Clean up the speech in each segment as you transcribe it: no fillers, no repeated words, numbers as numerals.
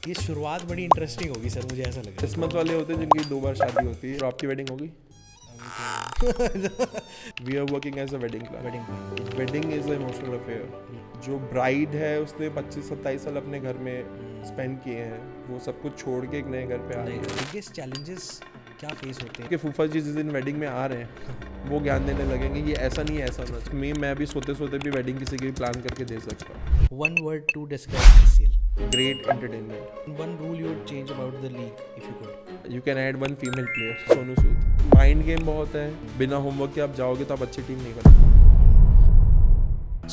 ये शुरुआत बड़ी इंटरेस्टिंग होगी सर, मुझे ऐसा लग रहा किस्मत वाले होते हैं जिनकी 2 बार शादी होती है। तो आपकी वेडिंग होगी? We are working as a wedding planner. Wedding wedding is a emotional affair. जो ब्राइड है उसने 25-27 साल अपने घर में स्पेंड किए हैं, वो सब कुछ छोड़ के एक नए घर पे आ रही है। बिगेस्ट चैलेंजेस क्या फेस होते हैं? कि फूफा जी जिस दिन वेडिंग में आ रहे हैं वो ज्ञान देने लगेंगे, ये ऐसा नहीं है, ऐसा होना चाहिए। मैं अभी सोते सोते भी वेडिंग किसी की प्लान करके दे सकता हूँ। One word to describe SCL. Great entertainment. One rule you would change about the league if you could. You can add 1 female player, Sonu Sood. Mind game बहुत है, बिना होमवर्क के आप जाओगे तो आप अच्छी टीम नहीं बना।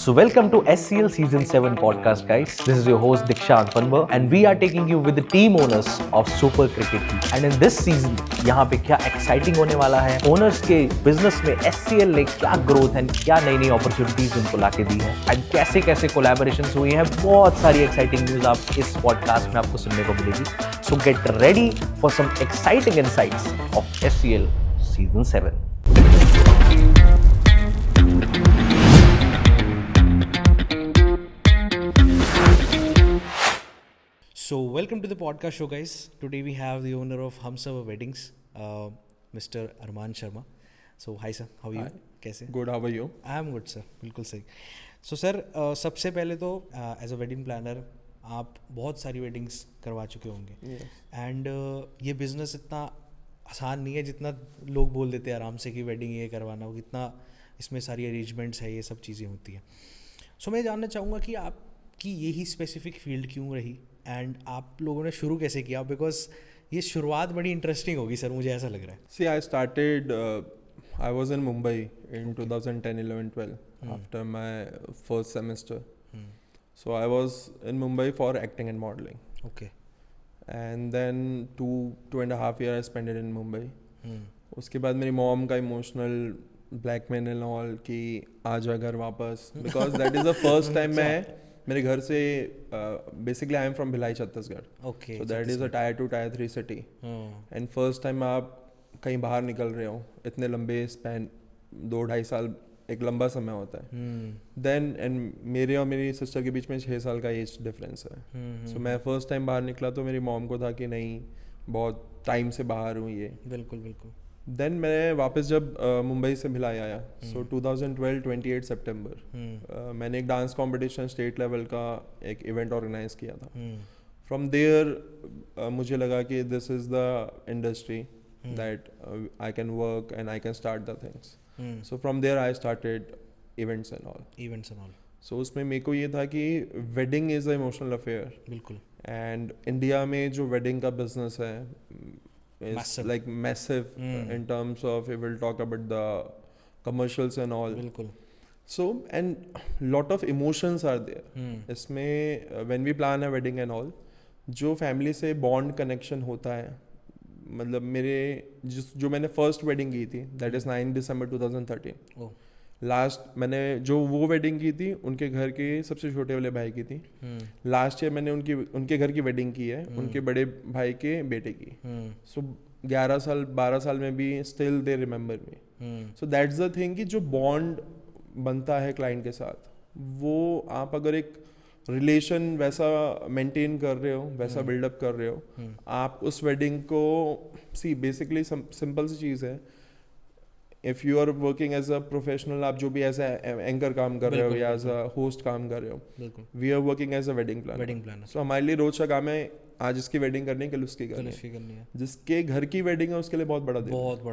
So welcome to SCL Season 7 podcast, guys. This is your host Dikshant Panwar and we are taking you with the team owners of Super Cricket League. And in this season, यहाँ पे क्या exciting होने वाला है, owners के business में SCL ने क्या growth and क्या नई नई opportunities उनको लाके दी है, and कैसे कैसे collaborations हुई हैं, बहुत सारी exciting news आप इस podcast में आपको सुनने को मिलेगी. So get ready for some exciting insights of SCL Season 7. So welcome to the podcast show, guys. Today we have the owner of Humsava Weddings, Mr. Arman Sharma. So hi sir, how are you? कैसे? Good, how are you? I am good sir, बिल्कुल सही. So sir, सबसे पहले तो as a wedding planner आप बहुत सारी weddings करवा चुके होंगे एंड ये बिज़नेस इतना आसान नहीं है जितना लोग बोल देते हैं आराम से कि वेडिंग ये करवाना हो, कितना इसमें सारी अरेंजमेंट्स है, ये सब चीज़ें होती हैं. सो मैं जानना चाहूँगा कि आपकी यही स्पेसिफिक फील्ड क्यों रही एंड आप लोगों ने शुरू कैसे किया, बिकॉज ये शुरुआत बड़ी इंटरेस्टिंग होगी सर, मुझे ऐसा लग रहा है. See, I started, I was in Mumbai in 2010, 11, 12 after my first semester. So I was in Mumbai for acting and modeling. Okay. And then 2.5 years I spent it in Mumbai. उसके बाद मेरी mom का emotional blackmail and all कि आ जा घर वापस, because that is the first time मैं मेरे घर से basically I am from Bhilai Chhattisgarh. Okay. So that is a tyre 2 tyre 3 city and first time आप कहीं बाहर निकल रहे हो, इतने लंबे स्पैन 2-2.5 साल एक लंबा समय होता है. देन एंड मेरे और मेरी सिस्टर के बीच में 6 साल का एज डिफरेंस है. सो मैं फर्स्ट टाइम बाहर निकला तो मेरी मॉम को था कि नहीं, बहुत टाइम से बाहर हूँ ये. बिल्कुल बिल्कुल. देन मैं वापस जब मुंबई से भिलाई आया, सो 2012 28 सितंबर मैंने एक डांस कंपटीशन स्टेट लेवल का एक इवेंट ऑर्गेनाइज किया था. फ्रॉम देयर मुझे लगा कि this is the industry that I can work and I can start the things. So from there I started events and all. So उसमें मेरे को ये था कि wedding is a emotional affair. बिल्कुल. एंड इंडिया में जो वेडिंग का बिजनेस है is Massive. like massive in terms of if we'll talk about the commercials and all. बिल्कुल. So and lot of emotions are there. इसमें when we plan a wedding and all, जो family से bond connection होता है, मतलब मेरे जो मैंने फर्स्ट वेडिंग की थी दैट इज़ 9 दिसंबर 2013. लास्ट मैंने जो वो वेडिंग की थी उनके घर के सबसे छोटे वाले भाई की थी. लास्ट ईयर मैंने उनके घर की वेडिंग की है, उनके बड़े भाई के बेटे की. सो 11 साल 12 साल में भी still they remember me. So that's the thing कि जो बॉन्ड बनता है क्लाइंट के साथ, वो आप अगर एक रिलेशन वैसा मेंटेन कर रहे हो, वैसा बिल्डअप कर रहे हो, आप उस वेडिंग को सी बेसिकली सिंपल सी चीज़ है. If you are working as a professional, आप जो भी एज एंकर काम कर रहे हो या एज अ होस्ट काम कर रहे हो, we are working as a wedding planner. So हमारे लिए रोज का काम है, आज इसकी वेडिंग करनी है, कल उसकी करनी है. जिसके घर की वेडिंग है उसके लिए बहुत बड़ा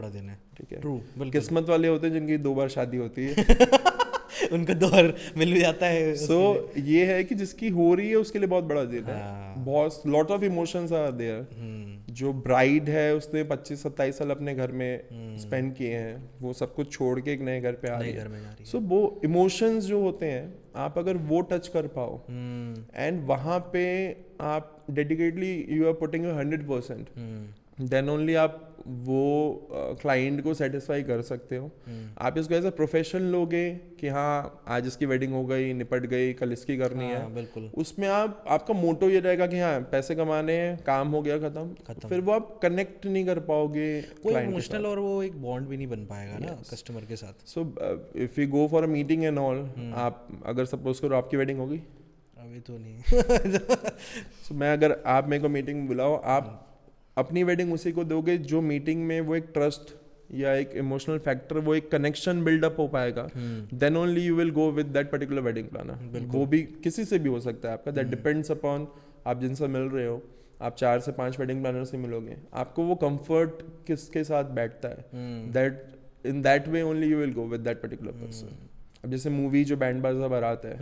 दिन है. ठीक है. ट्रू. किस्मत वाले होते हैं जिनकी 2 बार शादी होती है. उनको दौर मिल भी जाता है. सो ये है कि जिसकी हो रही है उसके लिए बहुत बड़ा दिन है. बहुत lot of emotions are there. जो ब्राइड है उसने 25-27 साल अपने घर में स्पेंड किए हैं, वो सब कुछ छोड़ के एक नए घर पे आ रही है. सो वो इमोशंस जो होते हैं, आप अगर वो टच कर पाओ एंड वहाँ पे आप dedicatedly you are putting your 100%, then only आप वो क्लाइंट को सेटिस्फाई कर सकते हो. आप इसको एज अ प्रोफेशन लोगे कि हाँ आज इसकी वेडिंग हो गई, निपट गई, कल इसकी करनी है. बिल्कुल. उसमें आपका मोटो ये रहेगा कि हाँ पैसे कमाने हैं, काम हो गया खत्म. फिर वो आप कनेक्ट नहीं कर पाओगे, कोई इमोशनल और वो एक बॉन्ड भी नहीं बन पाएगा ना कस्टमर के साथ. So if you go for a meeting and all, आप अगर सपोज करो आपकी वेडिंग होगी अभी तो नहीं। So, मैं अगर आप मेरे को मीटिंग में बुलाओ, आप अपनी वेडिंग उसी को दोगे जो मीटिंग में वो एक ट्रस्ट या एक इमोशनल फैक्टर, वो एक कनेक्शन बिल्डअप हो पाएगा, then only you will go with that particular wedding planner. वो भी किसी से भी हो सकता है आपका, दैट डिपेंड्स अपॉन आप जिनसे मिल रहे हो। आप 4 से 5 वेडिंग प्लानर से मिलोगे, आपको वो कंफर्ट किसके साथ बैठता है, that in that way only you will go with that particular person. अब जैसे मूवी जो बैंड बाजा बारात है,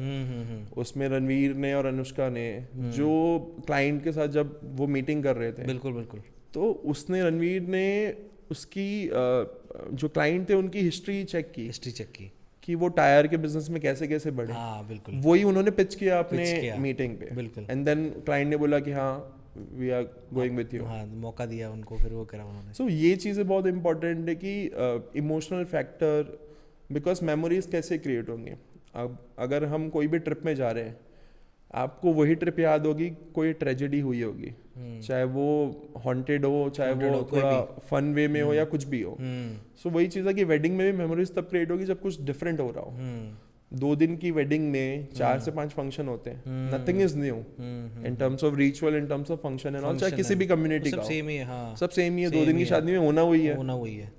उसमें रणवीर ने और अनुष्का ने जो क्लाइंट के साथ जब वो मीटिंग कर रहे थे, बिल्कुल बिल्कुल, तो उसने रणवीर ने उसकी जो क्लाइंट थे उनकी हिस्ट्री चेक की कि वो टायर के बिजनेस में कैसे कैसे बढ़े। हाँ बिल्कुल, वही उन्होंने पिच किया अपने मीटिंग पे, बिल्कुल। एंड देन क्लाइंट ने बोला कि हाँ we are going with you. हाँ, मौका दिया उनको, फिर वो करा उन्होंने। सो ये चीज़ें बहुत इंपॉर्टेंट है कि इमोशनल फैक्टर, बिकॉज मेमोरीज कैसे क्रिएट होंगी। अब अगर हम कोई भी ट्रिप में जा रहे हैं, आपको वही ट्रिप याद होगी कोई ट्रेजेडी हुई होगी, चाहे वो हॉन्टेड हो, चाहे वो थोड़ा फन वे में हो या कुछ भी हो। सो वही चीज़ है कि वेडिंग में भी मेमोरीज तब क्रिएट होगी जब कुछ डिफरेंट हो रहा हो। 2 दिन की वेडिंग में 4 से 5 फंक्शन होते हैं, nothing is new in terms of ritual, in terms of function and all, चाहे किसी भी कम्युनिटी का, सब सेम ही है। हाँ, सब सेम ही है। 2 दिन की शादी में होना वही है।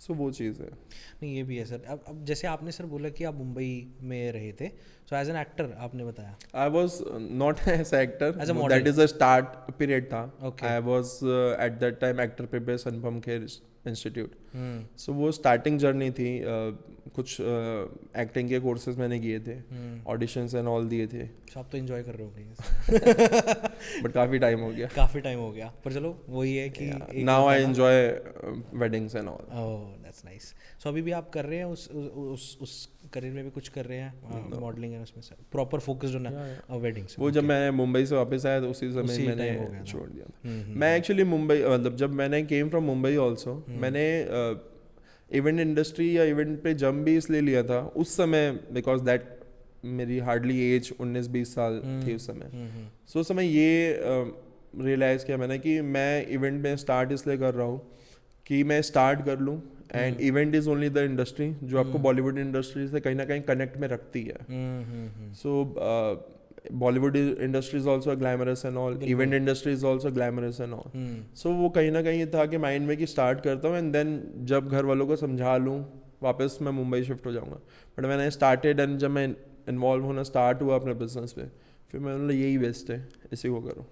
सो वो चीज़ है। नहीं, ये भी है सर। अब जैसे आपने सर बोला कि आप मुंबई में रहे थे, सो एज एन एक्टर आपने बताया। I was not as actor, As a model. That is a start period था। Okay. I was at that time actor prepares Anupam Kher institute. So वो स्टार्टिंग जर्नी थी। कुछ एक्टिंग के कोर्सेज मैंने किए थे, ऑडिशंस एंड ऑल दिए थे। तो आप तो एंजॉय कर रहे होंगे। बट काफ़ी टाइम हो गया। काफ़ी टाइम हो गया, पर चलो वही है कि now I enjoy weddings and all. Oh that's nice. So अभी भी आप कर रहे हैं उस करियर में भी कुछ कर रहे हैं, मॉडलिंग है उसमें सर, प्रॉपर फोकस्ड होना वेडिंग्स। वो जब मैं मुंबई से वापस आया तो उसी समय मैंने छोड़ दिया था। मैं एक्चुअली मुंबई, मतलब जब मैंने केम फ्रॉम मुंबई ऑल्सो, मैंने इवेंट इंडस्ट्री या इवेंट पे जम भी इसलिए लिया था उस समय, बिकॉज दैट मेरी हार्डली एज 19-20 साल थी उस समय। सो उस समय ये रियलाइज़ किया मैंने कि मैं इवेंट में स्टार्ट इसलिए कर रहा हूँ कि मैं स्टार्ट कर लूँ, and event is only the industry जो आपको बॉलीवुड इंडस्ट्री से कहीं ना कहीं कनेक्ट में रखती है। So Bollywood industry is also glamorous and all, event industry is also glamorous and all. So वो कहीं ना कहीं ये था कि माइंड में कि स्टार्ट करता हूँ, एंड देन जब घर वालों को समझा लूँ वापस मैं मुंबई शिफ्ट हो जाऊँगा। बट मैंने स्टार्टेड, एंड जब मैं इन्वॉल्व होना स्टार्ट हुआ अपने बिजनेस पे, फिर मैं बोला यही बेस्ट है, इसी को करो।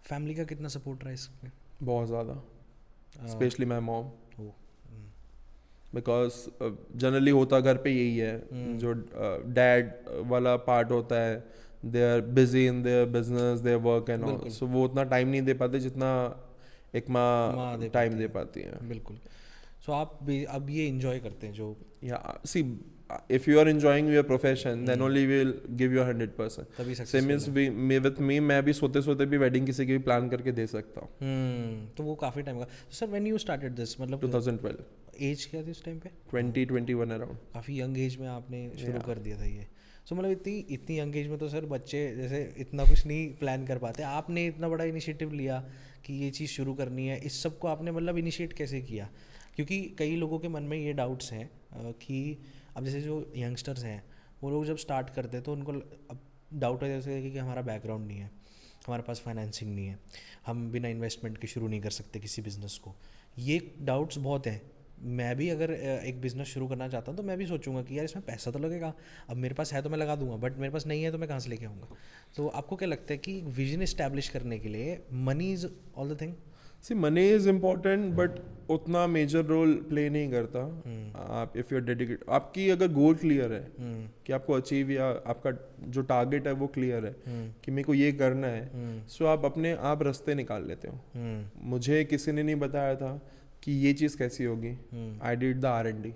फैमिली का कितना सपोर्ट रहा इसमें? बहुत ज़्यादा, specially my mom, because generally होता घर पे यही है। जो डैड वाला पार्ट होता है, they are busy in their business, their work and all, so वो उतना टाइम नहीं दे पाते जितना एक माँ टाइम दे पाती है। बिल्कुल। सो आप भी अब ये एंजॉय करते हैं जो, या सी if you are enjoying your profession then only will give you 100%. तभी same is with me, मैं भी सोते सोते भी वेडिंग किसी की भी प्लान करके दे सकता हूँ। तो वो काफ़ी टाइम का। Sir when you started this, मतलब 2012, एज क्या थी उस टाइम पे? 2021 अराउंड। काफ़ी यंग एज में आपने शुरू कर दिया था ये। सो मतलब इतनी यंग एज में तो सर बच्चे जैसे इतना कुछ नहीं प्लान कर पाते, आपने इतना बड़ा इनिशिएटिव लिया कि ये चीज़ शुरू करनी है। इस सब को आपने मतलब इनिशिएट कैसे किया? क्योंकि कई लोगों के मन में ये डाउट्स हैं कि अब जैसे जो यंगस्टर्स हैं वो लोग जब स्टार्ट करते हैं तो उनको अब डाउट है जैसे कि हमारा बैकग्राउंड नहीं है, हमारे पास फाइनेंसिंग नहीं है, हम बिना इन्वेस्टमेंट के शुरू नहीं कर सकते किसी बिज़नेस को। ये डाउट्स बहुत हैं। मैं भी अगर एक बिज़नेस शुरू करना चाहता हूँ तो मैं भी सोचूंगा कि यार इसमें पैसा तो लगेगा, अब मेरे पास है तो मैं लगा दूंगा, बट मेरे पास नहीं है तो मैं कहाँ से लेके आऊँगा? तो आपको क्या लगता है कि विजन इस्टेब्लिश करने के लिए money is all the thing? See money is important but उतना मेजर रोल प्ले नहीं करता। आप इफ़ यू आर डेडिकेट, आपकी अगर गोल क्लियर है कि आपको अचीव या आपका जो टारगेट है वो क्लियर है कि मेरे को ये करना है, सो आप अपने आप रास्ते निकाल लेते हो। मुझे किसी ने नहीं बताया था कि ये चीज़ कैसी होगी। I did the R&D।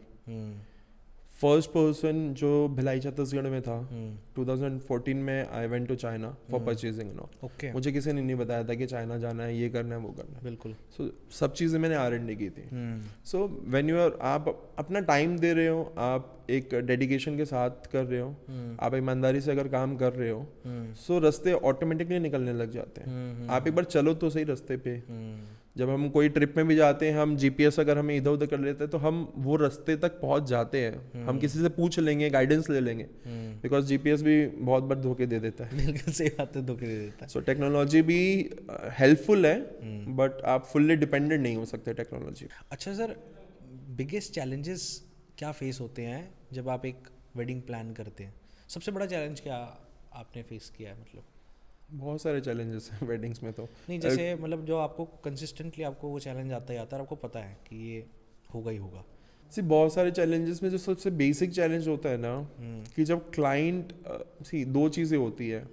First person जो भिलाई छत्तीसगढ़ में था 2014 में, I went to China for purchasing no. मुझे किसी ने नहीं बताया था कि चाइना जाना है, ये करना है, वो करना है। बिल्कुल। सो सब चीज़ें मैंने R&D की थी। सो व्हेन यू आर, आप अपना टाइम दे रहे हो, आप एक डेडिकेशन के साथ कर रहे हो, आप ईमानदारी से अगर काम कर रहे हो, सो रास्ते ऑटोमेटिकली निकलने लग जाते हैं। आप एक बार चलो तो सही रास्ते पे। जब हम कोई ट्रिप में भी जाते हैं, हम जीपीएस अगर हमें इधर उधर कर लेते हैं तो हम वो रास्ते तक पहुंच जाते हैं। हम किसी से पूछ लेंगे, गाइडेंस ले लेंगे, बिकॉज जीपीएस भी बहुत बार धोखे दे देता है। बिल्कुल सही बात है, धोखे दे देता है। सो टेक्नोलॉजी भी हेल्पफुल है, बट आप फुल्ली डिपेंडेंट नहीं हो सकते टेक्नोलॉजी। अच्छा सर, बिगेस्ट चैलेंजेस क्या फेस होते हैं जब आप एक वेडिंग प्लान करते हैं? सबसे बड़ा चैलेंज क्या आपने फेस किया है? मतलब बहुत सारे चैलेंजेस हैं वेडिंग्स में तो। नहीं, जैसे मतलब जो आपको कंसिस्टेंटली आपको वो चैलेंज आता ही आता है, आपको पता है कि ये होगा ही होगा। सी बहुत सारे चैलेंजेस में जो सबसे बेसिक चैलेंज होता है ना, कि जब क्लाइंट सी दो चीज़ें होती है।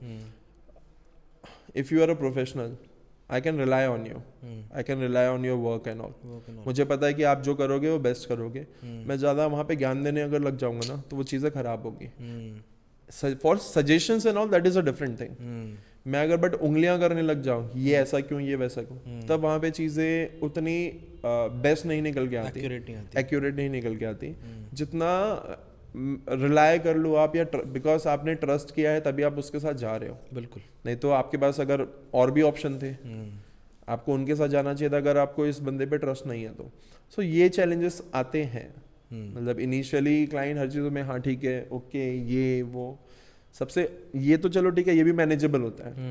If you are a professional, I can rely on you, I can rely on your work and all. मुझे पता है कि आप जो करोगे वो बेस्ट करोगे। मैं ज़्यादा वहाँ पे ज्ञान देने अगर लग जाऊँगा ना तो वो चीज़ें ख़राब होगी। For suggestions and all that is a different thing. मैं अगर बट उंगलियां करने लग जाऊं, ये ऐसा क्यों, ये वैसा क्यों, तब वहाँ पे चीज़ें उतनी बेस्ट नहीं निकल के आती, एक्यूरेट नहीं निकल के आती जितना रिलाय कर लो आप, या बिकॉज आपने ट्रस्ट किया है तभी आप उसके साथ जा रहे हो। बिल्कुल। नहीं तो आपके पास अगर और भी ऑप्शन थे, आपको उनके साथ जाना चाहिए था अगर आपको इस बंदे पे ट्रस्ट नहीं है तो। सो ये चैलेंजेस आते हैं। मतलब इनिशियली क्लाइंट हर चीज़ों में हाँ ठीक है, ओके, ये वो सबसे, ये तो चलो ठीक है, ये भी मैनेजेबल होता है।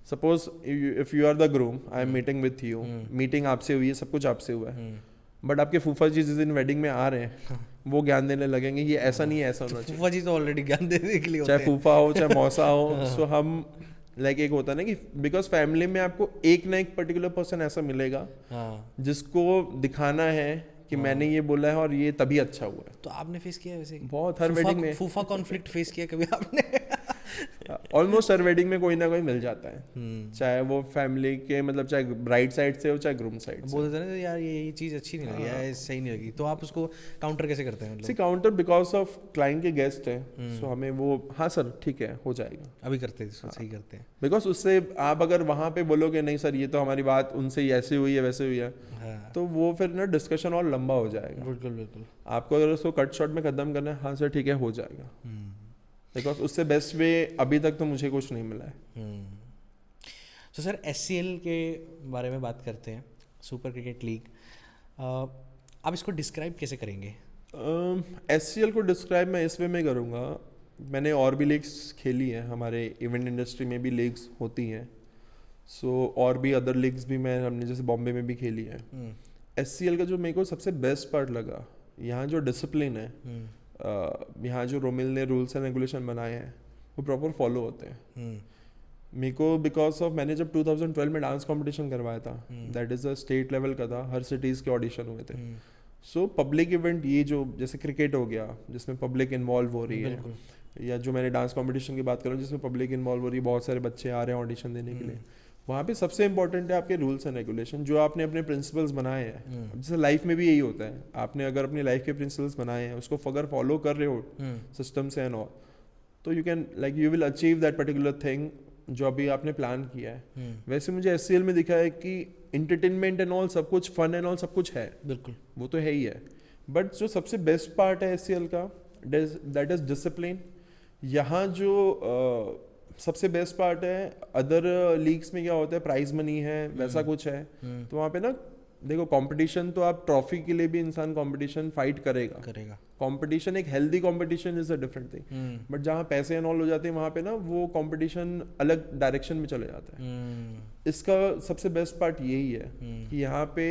Suppose if you are the groom, I am meeting with you, meeting आपसे हुई है, सब कुछ आपसे हुआ है, बट आपके फूफा जी जिस दिन वेडिंग में आ रहे हैं वो ज्ञान देने लगेंगे, ये ऐसा नहीं है, ऐसा होना चाहिए। फूफा जी तो ऑलरेडी ज्ञान देने के लिए होते हैं, चाहे फूफा हो चाहे मौसा हो। सो हम लाइक एक होता है ना कि बिकॉज फैमिली में आपको एक ना एक पर्टिकुलर पर्सन ऐसा मिलेगा जिसको दिखाना है कि मैंने ये बोला है और ये तभी अच्छा हुआ है। तो आपने फेस किया है वैसे? बहुत, हर वेडिंग में फूफा कॉन्फ्लिक्ट फेस किया कभी आपने? ऑलमोस्ट हर वेडिंग में कोई ना कोई मिल जाता है, चाहे वो फैमिली के मतलब चाहे ब्राइड साइड से हो चाहे ग्रूम साइड से। बोल देते हैं ना यार ये चीज़ अच्छी नहीं लगी, यार सही नहीं लगी, तो आप उसको काउंटर कैसे करते हैं? मतलब काउंटर बिकॉज ऑफ क्लाइंट के गेस्ट है, सो हमें वो हाँ सर ठीक है हो जाएगा, अभी करते हैं, सही करते हैं। बिकॉज उससे आप अगर वहाँ पे बोलोगे नहीं सर ये तो हमारी बात उनसे ऐसे हुई है वैसे हुई है, तो वो फिर ना डिस्कशन और लंबा हो जाएगा। बिल्कुल बिल्कुल। आपको अगर उसको कट शॉट में खत्म करना है, हाँ सर ठीक है हो जाएगा, बिकॉज उससे बेस्ट वे अभी तक तो मुझे कुछ नहीं मिला है। तो सर SCL के बारे में बात करते हैं, सुपर क्रिकेट लीग। आप इसको डिस्क्राइब कैसे करेंगे? SCL को डिस्क्राइब मैं इस वे में करूँगा, मैंने और भी लीग्स खेली हैं, हमारे इवेंट इंडस्ट्री में भी लीग्स होती हैं, सो और भी अदर लीग्स भी हमने जैसे बॉम्बे में भी खेली है। SCL का जो मेरे को सबसे बेस्ट पार्ट लगा, यहाँ जो डिसिप्लिन है, यहाँ जो रोमिल ने रूल्स एंड रेगुलेशन बनाए हैं वो प्रॉपर फॉलो होते हैं। मेरे को बिकॉज ऑफ मैंने जब 2012 में डांस कंपटीशन करवाया था, that is a state level का था, हर सिटीज़ के ऑडिशन हुए थे। सो पब्लिक इवेंट, ये जो जैसे क्रिकेट हो गया जिसमें पब्लिक इन्वॉल्व हो रही है, या जो मैंने डांस कंपटीशन की बात कर रहा हूँ जिसमें पब्लिक इन्वॉल्व हो रही है, बहुत सारे बच्चे आ रहे हैं ऑडिशन देने के लिए, वहाँ पे सबसे इंपॉर्टेंट है आपके रूल्स एंड रेगुलेशन जो आपने अपने प्रिंसिपल्स बनाए हैं। जैसे लाइफ में भी यही होता है, आपने अगर अपनी लाइफ के प्रिंसिपल्स बनाए हैं, उसको अगर फॉलो कर रहे हो सिस्टम से एंड ऑल, तो you can like you will achieve that particular thing जो अभी आपने प्लान किया है। वैसे मुझे SCL में दिखा है कि इंटरटेनमेंट एंड ऑल सब कुछ, फन एंड ऑल सब कुछ है, बिल्कुल वो तो है ही है, बट जो सबसे बेस्ट पार्ट है SCL का दैट इज डिसिप्लिन। यहाँ जो सबसे बेस्ट पार्ट है, अदर लीग्स में क्या होता है प्राइज मनी है वैसा कुछ है, तो वहाँ पे ना देखो कंपटीशन तो आप ट्रॉफी के लिए भी इंसान कंपटीशन फाइट करेगा, कंपटीशन एक healthy competition is a different thing, but जहाँ पैसे एंड ऑल हो जाते हैं वहाँ पे ना वो कंपटीशन अलग डायरेक्शन में चले जाता है। इसका सबसे बेस्ट पार्ट यही है कि यहाँ पे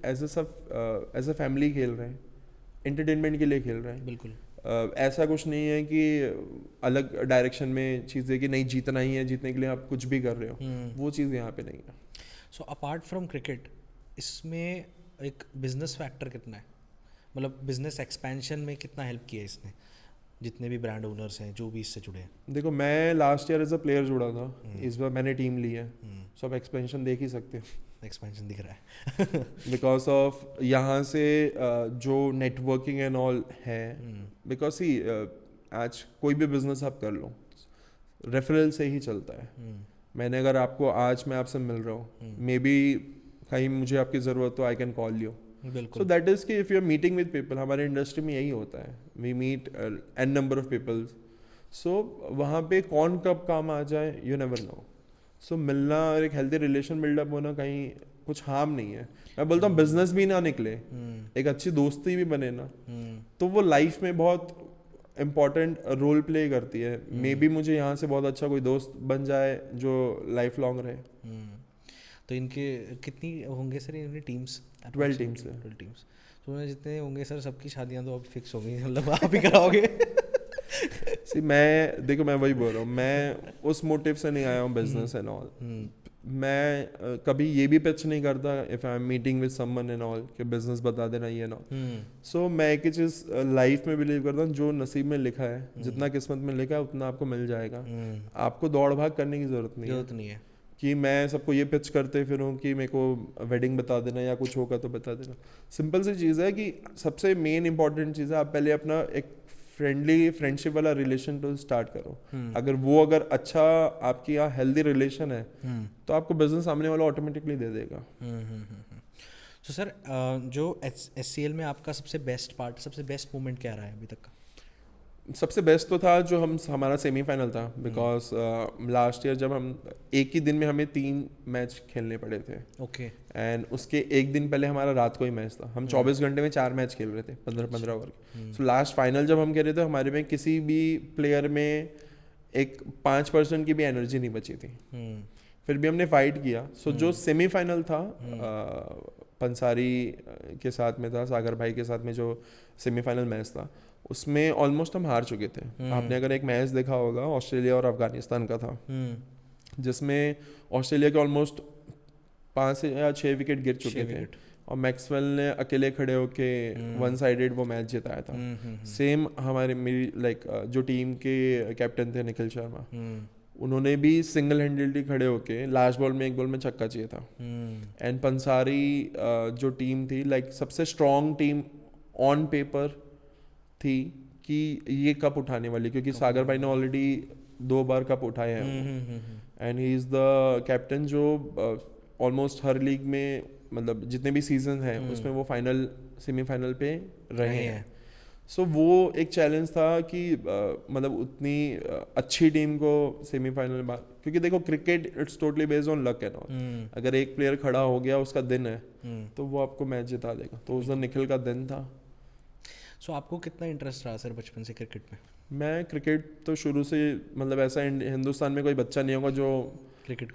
एज अ फैमिली खेल रहे हैं, एंटरटेनमेंट के लिए खेल रहे हैं, बिल्कुल ऐसा कुछ नहीं है कि अलग डायरेक्शन में चीज़ें कि नहीं जीतना ही है, जीतने के लिए आप कुछ भी कर रहे हो, वो चीज़ यहाँ पे नहीं है। सो अपार्ट फ्रॉम क्रिकेट इसमें एक बिजनेस फैक्टर कितना है, मतलब बिजनेस एक्सपेंशन में कितना हेल्प किया इसने, जितने भी ब्रांड ओनर्स हैं जो भी इससे जुड़े हैं? देखो मैं last year as a player जुड़ा था, इस बार मैंने टीम ली है, सो आप एक्सपेंशन देख ही सकते हो, एक्सपेंशन दिख रहा है बिकॉज ऑफ यहाँ से जो नेटवर्किंग एंड ऑल है, बिकॉज सी आज कोई भी बिजनेस आप कर लो रेफरल से ही चलता है। मैंने अगर आपको आज मैं आपसे मिल रहा हूँ, मे बी कहीं मुझे आपकी ज़रूरत हो, I can call you, so that is कि if you are meeting with people, हमारे इंडस्ट्री में यही होता है, we meet an number of people, so वहाँ पे कौन कब काम आ जाए यू नेवर नो। सो मिलना और एक हेल्दी रिलेशन बिल्डअप होना कहीं कुछ हार्म नहीं है। मैं बोलता हूँ बिजनेस भी ना निकले, एक अच्छी दोस्ती भी बने ना, तो वो लाइफ में बहुत इम्पोर्टेंट रोल प्ले करती है। मे बी मुझे यहाँ से बहुत अच्छा कोई दोस्त बन जाए जो लाइफ लॉन्ग रहे। तो इनके कितनी होंगे सर इनकी टीम्स? 12 टीम्स है। 12 टीम्स। तो उन्हें जितने होंगे सर सबकी शादियां तो अब फिक्स हो गई, मतलब आप ही कराओगे? सी मैं देखो, मैं वही बोल रहा हूँ, मैं उस मोटिव से नहीं आया हूँ बिजनेस एंड ऑल। मैं कभी ये भी पिच नहीं करता if I am meeting with someone and all कि बिजनेस बता देना ये ना। सो मैं एक ही चीज़ लाइफ में बिलीव करता हूँ, जो नसीब में लिखा है, जितना किस्मत में लिखा है उतना आपको मिल जाएगा। आपको दौड़ भाग करने की जरूरत नहीं है कि मैं सबको ये पिच करते फिरूं कि मेरे को वेडिंग बता देना या कुछ होगा तो बता देना। सिंपल सी चीज़ है कि सबसे मेन इंपॉर्टेंट चीज़ है, आप पहले अपना एक फ्रेंडशिप वाला रिलेशन तो स्टार्ट करो। अगर अच्छा आपकी यहाँ हेल्दी रिलेशन है तो आपको बिजनेस सामने वाला ऑटोमेटिकली दे देगा। तो सर जो SCL में आपका सबसे बेस्ट मोमेंट क्या रहा है अभी तक का? सबसे बेस्ट तो था जो हमारा सेमीफाइनल था, बिकॉज लास्ट ईयर जब हम एक ही दिन में हमें 3 मैच खेलने पड़े थे। ओके। एंड उसके एक दिन पहले हमारा रात को ही मैच था। हम 24 घंटे में 4 मैच खेल रहे थे 15-15 ओवर के। सो लास्ट फाइनल जब हम खेल रहे थे, हमारे में किसी भी प्लेयर में एक 5% की भी एनर्जी नहीं बची थी, फिर भी हमने फाइट किया। सो जो सेमीफाइनल था पंसारी के साथ में था, सागर भाई के साथ में जो सेमीफाइनल मैच था, उसमें ऑलमोस्ट हम हार चुके थे। आपने अगर एक मैच देखा होगा ऑस्ट्रेलिया और अफगानिस्तान का था, जिसमें ऑस्ट्रेलिया के ऑलमोस्ट 5 या 6 विकेट गिर चुके थे और मैक्सवेल ने अकेले खड़े होके 1 साइडेड वो मैच जिताया था। सेम मेरी जो टीम के कैप्टन थे निखिल शर्मा, उन्होंने भी सिंगल हैंडेडली खड़े होके लास्ट बॉल में 1 बॉल में छक्का चाहिए था। एंड पंसारी जो टीम थी, सबसे स्ट्रॉन्ग टीम ऑन पेपर थी कि ये कप उठाने वाली, क्योंकि सागर भाई ने ऑलरेडी 2 बार कप उठाए हैं and he is the captain जो ऑलमोस्ट हर लीग में, मतलब जितने भी सीजन हैं उसमें वो फाइनल सेमीफाइनल पे रहे हैं। सो वो एक चैलेंज था कि मतलब उतनी अच्छी टीम को सेमीफाइनल में, क्योंकि देखो cricket it's totally based on luck and all. अगर एक प्लेयर खड़ा हो गया, उसका दिन है, तो वो आपको मैच जिता देगा। तो उस दिन निखिल का दिन था। सो आपको कितना इंटरेस्ट रहा सर बचपन से क्रिकेट में? मैं क्रिकेट तो शुरू से, मतलब ऐसा हिंदुस्तान में कोई बच्चा नहीं होगा जो क्रिकेट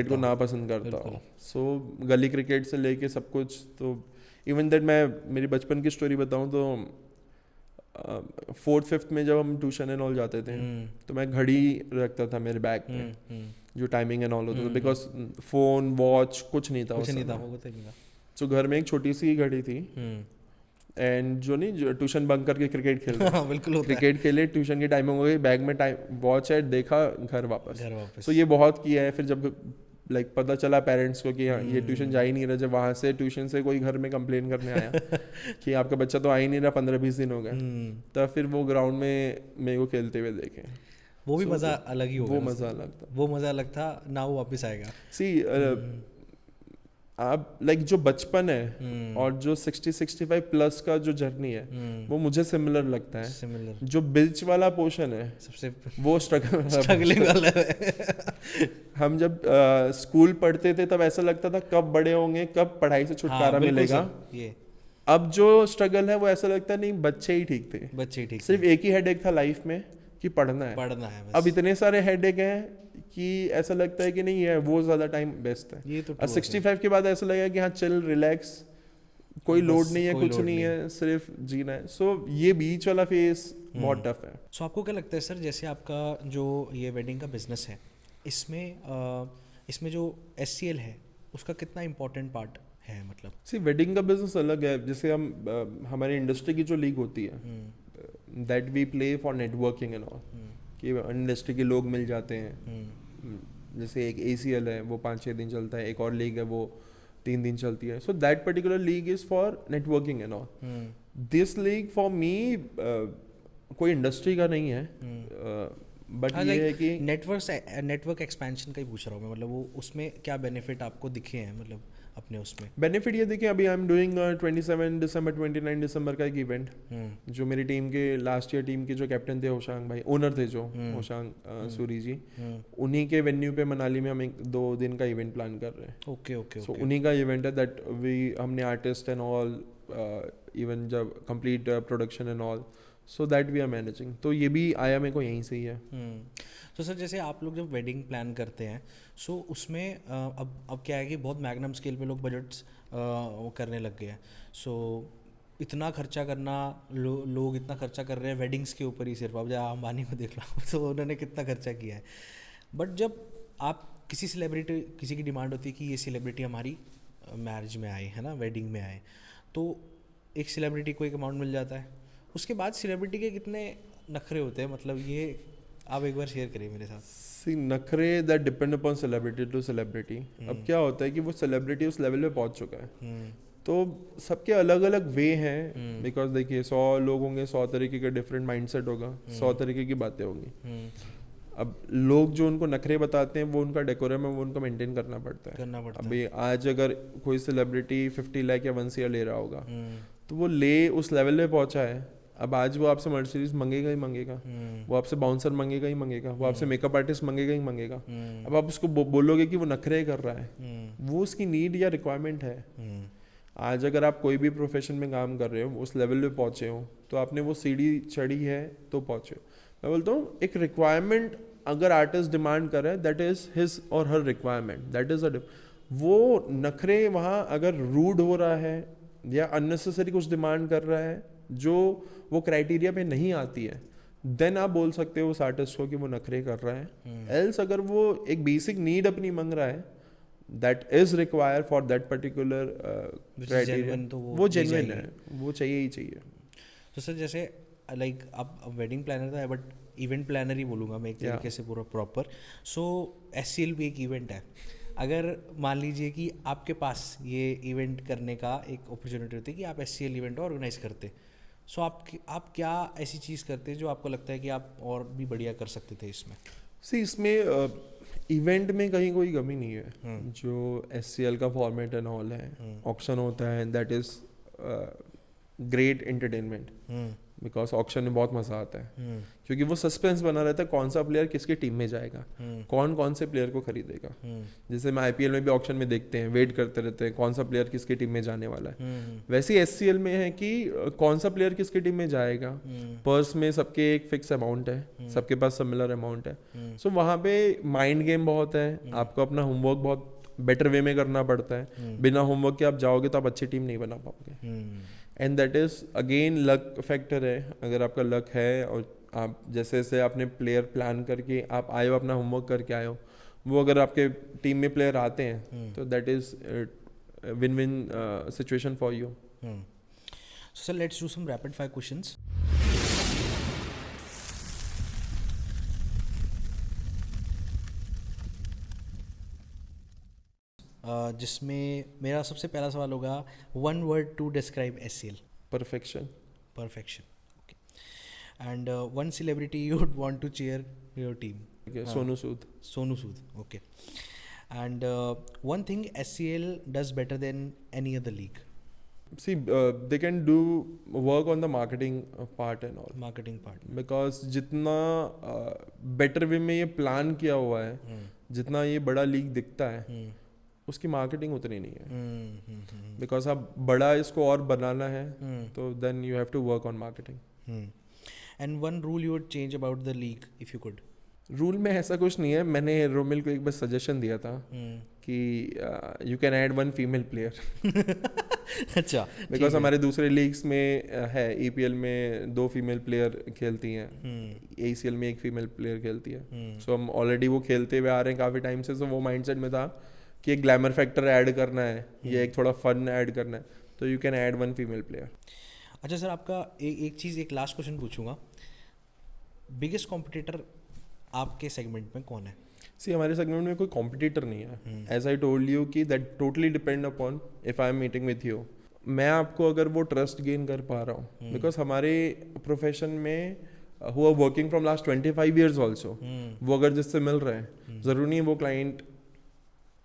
को नापसंद करता हो। सो गली क्रिकेट से लेके सब कुछ, तो इवन दैट मैं मेरी बचपन की स्टोरी बताऊं तो 4th-5th में जब हम ट्यूशन एंड ऑल जाते थे, तो मैं घड़ी रखता था मेरे बैग में जो टाइमिंग एंड ऑल होता था, बिकॉज फोन वॉच कुछ नहीं था। तो घर में एक छोटी सी घड़ी थी एंड जो ट्यूशन बंक करके क्रिकेट खेल रहे बिल्कुल क्रिकेट खेले, ट्यूशन की टाइमिंग हो गई, बैग में टाइम वॉच है, देखा, घर वापस। तो ये बहुत किया है। फिर जब पता चला पेरेंट्स को कि हाँ ये ट्यूशन जा ही नहीं रहा, जब वहाँ से ट्यूशन से कोई घर में कंप्लेन करने आया कि आपका बच्चा तो आ ही नहीं रहा, 15-20 दिन हो गए, तब फिर वो ग्राउंड में मेरे को खेलते हुए देखे। वो भी मज़ा अलग ही होगा। वो मज़ा अलग था ना, वो वापस आएगा। आप जो बचपन है और जो 60-65 प्लस का जो जर्नी है, वो मुझे सिमिलर लगता है। जो बीच वाला पोर्शन है सबसे वो स्ट्रगलिंग वाला है। हम जब स्कूल पढ़ते थे तब ऐसा लगता था कब बड़े होंगे, कब पढ़ाई से छुटकारा मिलेगा। अब जो स्ट्रगल है वो ऐसा लगता है नहीं, बच्चे ही ठीक थे, सिर्फ एक ही हेडेक था लाइफ में कि पढ़ना है बस। अब इतने सारे हेडेक हैं कि ऐसा लगता है कि नहीं है वो ज़्यादा टाइम बेस्ट है। ये तो 65 के बाद ऐसा लगेगा कि हाँ चिल, रिलैक्स, कोई लोड नहीं है, कुछ नहीं है, सिर्फ जीना है। सो ये बीच वाला फेस बहुत टफ है। सो आपको क्या लगता है सर, जैसे आपका जो ये वेडिंग का बिजनेस है, इसमें जो SCL है उसका कितना इम्पोर्टेंट पार्ट है? मतलब वेडिंग का बिजनेस अलग है। जैसे हमारी इंडस्ट्री की जो लीग होती है, that we play for networking and all, कि इंडस्ट्री के लोग मिल जाते हैं। जैसे एक ACL है वो 5-6 दिन चलता है, एक और लीग है वो 3 दिन चलती है। So that particular league is for networking and all. This league for me कोई इंडस्ट्री का नहीं है। बट ये है कि नेटवर्क एक्सपेंशन का ही पूछ रहा हूँ मैं, मतलब वो उसमें क्या बेनिफिट आपको दिखे हैं, मतलब अपने उसमें बेनिफिट ये देखिए, अभी आई एम डूइंग 27 दिसंबर 29 दिसंबर का एक इवेंट, जो मेरी टीम के लास्ट ईयर टीम के जो कैप्टन थे होशांग भाई, ओनर थे जो होशांग सूरी जी, उन्हीं के वेन्यू पे मनाली में हम 2 दिन का इवेंट प्लान कर रहे हैं। ओके ओके सो उन्हीं का इवेंट है दैट हमने आर्टिस्ट एंड ऑल इवन जब complete production and all, so that we are managing. तो ये भी आया मेरे को यहीं से ही है। तो सर जैसे आप लोग जब वेडिंग प्लान करते हैं, सो उसमें अब क्या है कि बहुत मैग्नम स्केल पे लोग बजट्स करने लग गए हैं। सो इतना खर्चा करना, लोग इतना खर्चा कर रहे हैं वेडिंग्स के ऊपर ही सिर्फ। अब जब अंबानी को देख लो तो उन्होंने कितना खर्चा किया है। बट जब आप किसी सेलिब्रिटी, किसी की डिमांड होती है कि ये सेलिब्रिटी हमारी मैरिज में आए, है ना, वेडिंग में आए, तो एक सेलिब्रिटी को एक अमाउंट मिल जाता है। उसके बाद सेलिब्रिटी के कितने नखरे होते हैं, मतलब ये आप एक बार शेयर करिए मेरे साथ। सी नखरे that depend upon celebrity to celebrity. अब क्या होता है कि वो सेलिब्रिटी उस लेवल पे पहुंच चुका है, तो सबके अलग अलग वे हैं। बिकॉज देखिए 100 लोग होंगे, 100 तरीके का डिफरेंट माइंडसेट होगा, 100 तरीके की बातें होंगी। अब लोग जो उनको नखरे बताते हैं वो उनका डेकोरम है, वो उनको मेंटेन करना पड़ता है। अभी आज अगर कोई सेलिब्रिटी 50 लाख या 1 CR ले रहा होगा, तो वो ले उस लेवल पे पहुंचा है। अब आज वो आपसे मर्सिडीज मंगेगा ही मंगेगा, वो आपसे बाउंसर मंगेगा ही मंगेगा, वो आपसे मेकअप आर्टिस्ट मंगेगा ही मंगेगा। अब आप उसको बोलोगे कि वो नखरे कर रहा है, वो उसकी नीड या रिक्वायरमेंट है। आज अगर आप कोई भी प्रोफेशन में काम कर रहे हो, उस लेवल पे पहुंचे हो, तो आपने वो सीढ़ी चढ़ी है तो पहुंचे हो। मैं बोलता हूँ एक रिक्वायरमेंट अगर आर्टिस्ट डिमांड कर रहा है, दैट इज हिज और हर रिक्वायरमेंट, दैट इज अ वो नखरे वहाँ अगर रूड हो रहा है या अननेसेसरी कुछ डिमांड कर रहा है जो वो क्राइटेरिया पे नहीं आती है, देन आप बोल सकते हो उस आर्टिस्ट को कि वो नखरे कर रहा है। एल्स अगर वो एक बेसिक नीड अपनी मांग रहा है that is require for that particular criteria, तो वो जेन्युइन है, वो चाहिए ही चाहिए। तो सर जैसे लाइक आप वेडिंग प्लानर तो है, बट इवेंट प्लानर ही बोलूँगा मैं एक तरीके से पूरा प्रॉपर। सो SCL भी एक इवेंट है। अगर मान लीजिए कि आपके पास ये इवेंट करने का एक अपॉर्चुनिटी होती है कि आप SCL इवेंट ऑर्गेनाइज करते, सो आप क्या ऐसी चीज़ करते हैं जो आपको लगता है कि आप और भी बढ़िया कर सकते थे इसमें? सी इसमें इवेंट में कहीं कोई कमी नहीं है। जो SCL का फॉर्मेट एंड ऑल है, ऑक्शन होता है, that is great entertainment, because auction में बहुत मजा आता है, क्योंकि वो सस्पेंस बना रहता है कौन सा प्लेयर किसकी टीम में जाएगा, कौन कौन से प्लेयर को खरीदेगा। जैसे हम IPL में भी ऑक्शन में देखते हैं, वेट करते रहते हैं कौन सा प्लेयर किसकी टीम में जाने वाला है। वैसे ही SCL में है कि कौन सा प्लेयर किसकी टीम में जाएगा, पर्स में सबके एक फिक्स अमाउंट है, सबके पास सिमिलर अमाउंट है। सो वहाँ पे माइंड गेम बहुत है, आपको अपना होमवर्क बहुत बेटर वे में करना पड़ता है। बिना होमवर्क के आप जाओगे तो आप अच्छी टीम नहीं बना पाओगे। And that is again luck factor है। अगर आपका लक है और आप जैसे जैसे आपने प्लेयर प्लान करके आप आए हो, अपना होमवर्क करके आए हो, वो अगर आपके टीम में प्लेयर आते हैं तो that is win win situation for you. So let's do some rapid fire questions. जिसमें मेरा सबसे पहला सवाल होगा, 1 word to describe SCL। Perfection. Okay. And 1 celebrity you would want to cheer your team? Sonu Sood. Sonu Sood, okay. And 1 thing SCL does better than any other league? See, they can do work on the marketing part and all. Marketing part. Because जितना better way में ये plan किया हुआ है, जितना ये बड़ा league दिखता है, उसकी मार्केटिंग उतनी नहीं है। बिकॉज आप बड़ा इसको और बनाना है, तो then you have to work on marketing. And 1 rule you would change about the league if you could? Rule में ऐसा कुछ नहीं है, मैंने रोमिल को एक बार सजेशन दिया था कि you can add 1 female player. अच्छा। बिकॉज हमारे दूसरे लीग्स में है, EPL में 2 फीमेल प्लेयर खेलती हैं, ACL में 1 फीमेल प्लेयर खेलती है। सो हम ऑलरेडी वो खेलते हुए आ रहे हैं काफ़ी टाइम से, तो वो माइंडसेट में था कि एक ग्लैमर फैक्टर ऐड करना है या एक थोड़ा फन ऐड करना है, तो you can add 1 female player. अच्छा सर, आपका एक चीज़, एक लास्ट क्वेश्चन पूछूंगा, बिगेस्ट कॉम्पिटिटर आपके सेगमेंट में कौन है? सी हमारे सेगमेंट में कोई कॉम्पिटिटर नहीं है। एज आई टोल्ड यू कि that totally depend upon if I am meeting with you, मैं आपको अगर वो ट्रस्ट गेन कर पा रहा हूँ, बिकॉज हमारे प्रोफेशन में who are working from last 25 years also, वो अगर जिससे मिल रहे हैं, ज़रूरी नहीं है वो क्लाइंट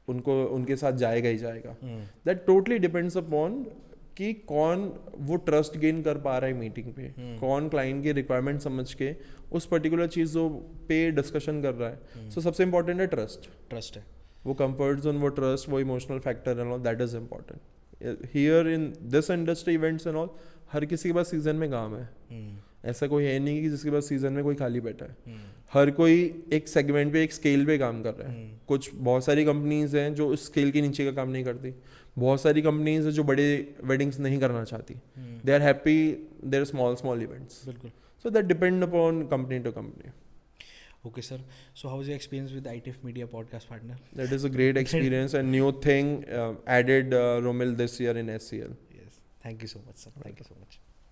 उनको उनके साथ जाएगा ही जाएगा. दैट टोटली डिपेंड्स अपॉन कि कौन वो ट्रस्ट गेन कर पा रहा है मीटिंग पे, कौन क्लाइंट की रिक्वायरमेंट समझ के उस पर्टिकुलर चीज़ों पे डिस्कशन कर रहा है. सो सबसे इंपॉर्टेंट है ट्रस्ट है, वो कंफर्ट जोन, वो ट्रस्ट, वो emotional factor and all, that is important. Here in this industry events and all, हर किसी के पास सीजन में काम है. ऐसा कोई है नहीं कि जिसके पास सीजन में कोई खाली बैठा है. हर कोई एक सेगमेंट पे, एक स्केल पे काम कर रहा है. कुछ बहुत सारी कंपनीज हैं जो उस स्केल के नीचे का काम नहीं करती. बहुत सारी कंपनीज हैं जो बड़े वेडिंग्स नहीं करना चाहती. They are happy their small events. बिल्कुल. So that depend upon company to company. Okay, sir. So how was your experience with ITF Media podcast partner? That is a great experience and new thing added Romil this year in SCL. Yes. Thank you so much, sir. Thank you so much.